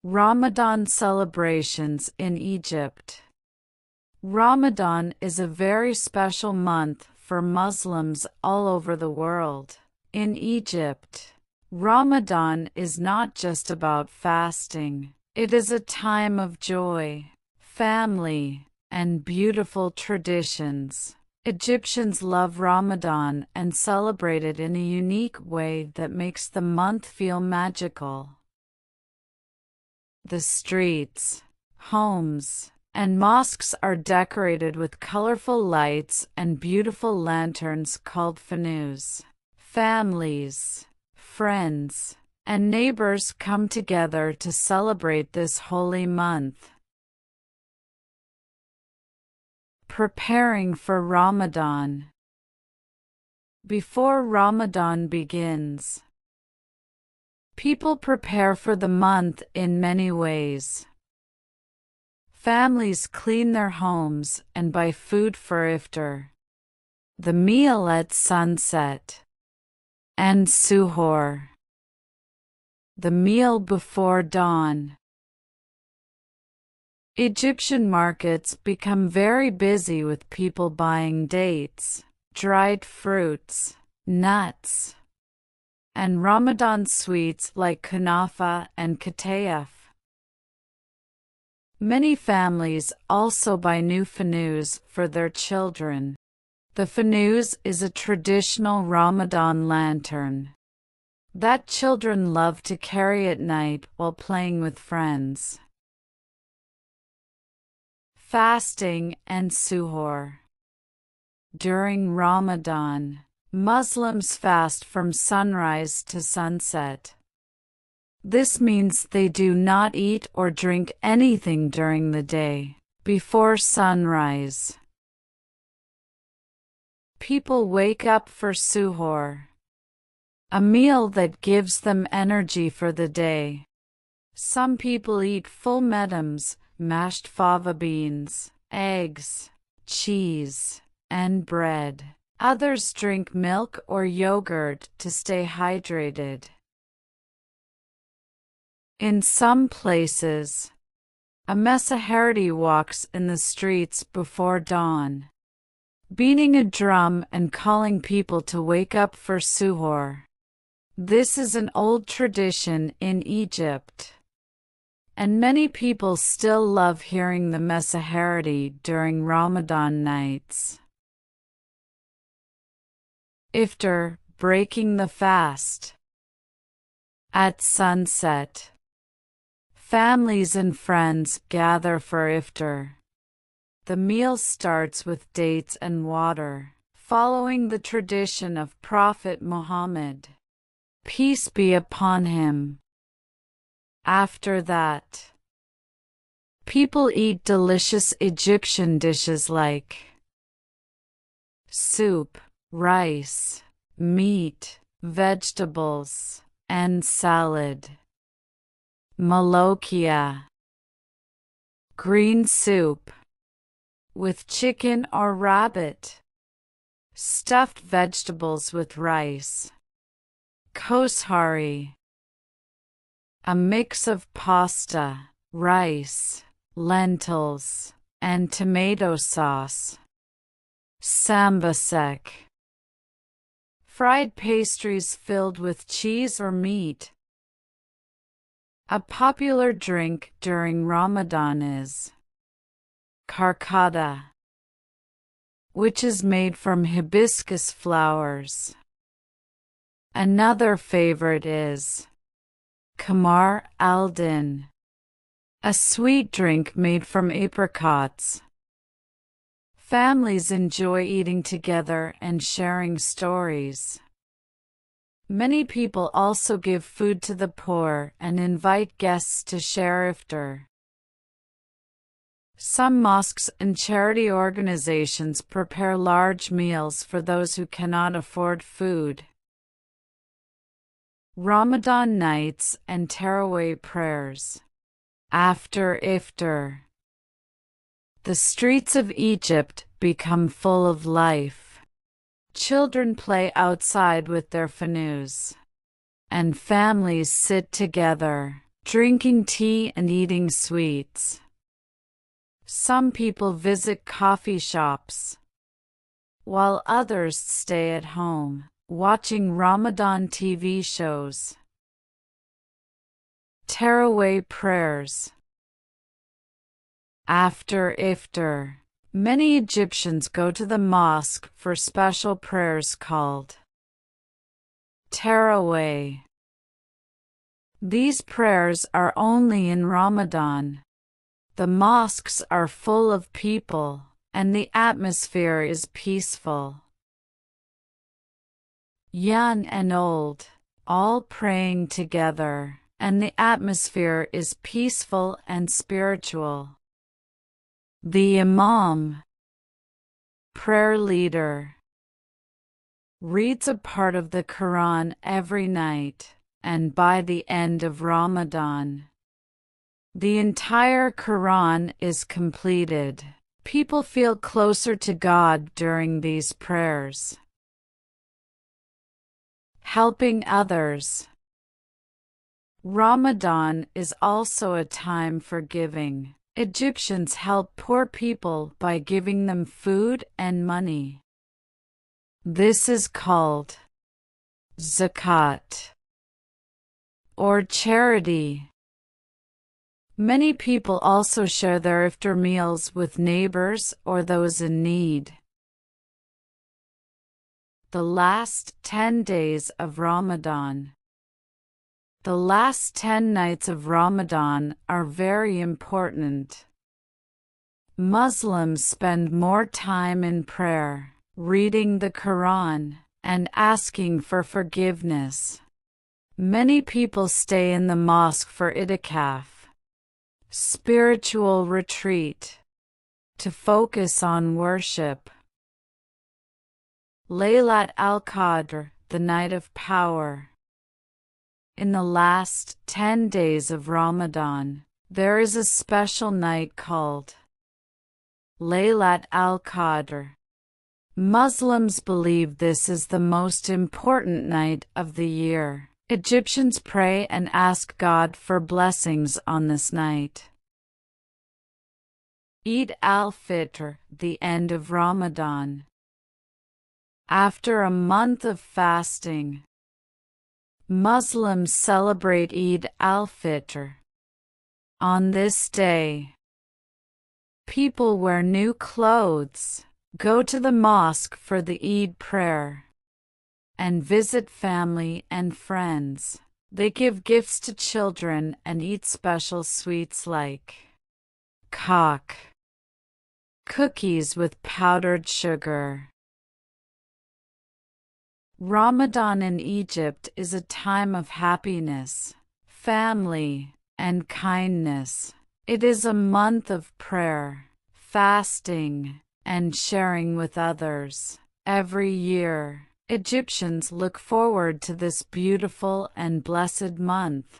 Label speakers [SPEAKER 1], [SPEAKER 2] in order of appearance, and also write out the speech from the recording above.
[SPEAKER 1] Ramadan celebrations in Egypt. Ramadan is a very special month for Muslims all over the world. In Egypt, Ramadan is not just about fasting. It is a time of joy, family, and beautiful traditions. Egyptians love Ramadan and celebrate it in a unique way that makes the month feel magical. The streets, homes, and mosques are decorated with colorful lights and beautiful lanterns called fanus. Families, friends, and neighbors come together to celebrate this holy month. Preparing for Ramadan. Before Ramadan begins, people prepare for the month in many ways. Families clean their homes and buy food for iftar, the meal at sunset, and suhoor, the meal before dawn. Egyptian markets become very busy with people buying dates, dried fruits, nuts, and Ramadan sweets like kunafa and katayef. Many families also buy new fanus for their children. The fanus is a traditional Ramadan lantern that children love to carry at night while playing with friends. Fasting and suhoor. During Ramadan, Muslims fast from sunrise to sunset. This means they do not eat or drink anything during the day, before sunrise. People wake up for suhoor, a meal that gives them energy for the day. Some people eat full medams, mashed fava beans, eggs, cheese, and bread. Others drink milk or yogurt to stay hydrated. In some places, a Mesahardi walks in the streets before dawn, beating a drum and calling people to wake up for suhoor. This is an old tradition in Egypt, and many people still love hearing the Mesahardi during Ramadan nights. Iftar, breaking the fast. At sunset, families and friends gather for iftar. The meal starts with dates and water, following the tradition of Prophet Muhammad, peace be upon him. After that, people eat delicious Egyptian dishes like soup, rice, meat, vegetables, and salad. Malokia, green soup, with chicken or rabbit. Stuffed vegetables with rice. Koshari, a mix of pasta, rice, lentils, and tomato sauce. Sambasek, fried pastries filled with cheese or meat. A popular drink during Ramadan is karkada, which is made from hibiscus flowers. Another favorite is Kamar al-Din, a sweet drink made from apricots. Families enjoy eating together and sharing stories. Many people also give food to the poor and invite guests to share iftar. Some mosques and charity organizations prepare large meals for those who cannot afford food. Ramadan nights and Taraweeh prayers. After iftar, the streets of Egypt become full of life. Children play outside with their fanus, and families sit together, drinking tea and eating sweets. Some people visit coffee shops, while others stay at home, watching Ramadan TV shows. Terawih prayers. After iftar, many Egyptians go to the mosque for special prayers called Terawih. These prayers are only in Ramadan. The mosques are full of people, and the atmosphere is peaceful. Young and old, all praying together, and the atmosphere is peaceful and spiritual. The Imam, prayer leader, reads a part of the Quran every night, and by the end of Ramadan, the entire Quran is completed. People feel closer to God during these prayers. Helping others. Ramadan is also a time for giving. Egyptians help poor people by giving them food and money. This is called zakat, or charity. Many people also share their iftar meals with neighbors or those in need. The last 10 days of Ramadan. The last 10 nights of Ramadan are very important. Muslims spend more time in prayer, reading the Quran, and asking for forgiveness. Many people stay in the mosque for itikaf, spiritual retreat, to focus on worship. Laylat al-Qadr, the night of power. In the last 10 days of Ramadan, there is a special night called Laylat al-Qadr. Muslims believe this is the most important night of the year. Egyptians pray and ask God for blessings on this night. Eid al-Fitr, the end of Ramadan. After a month of fasting, Muslims celebrate Eid al-Fitr. On this day, people wear new clothes, go to the mosque for the Eid prayer, and visit family and friends. They give gifts to children and eat special sweets like kak, cookies with powdered sugar. Ramadan in Egypt is a time of happiness, family, and kindness. It is a month of prayer, fasting, and sharing with others. Every year, Egyptians look forward to this beautiful and blessed month.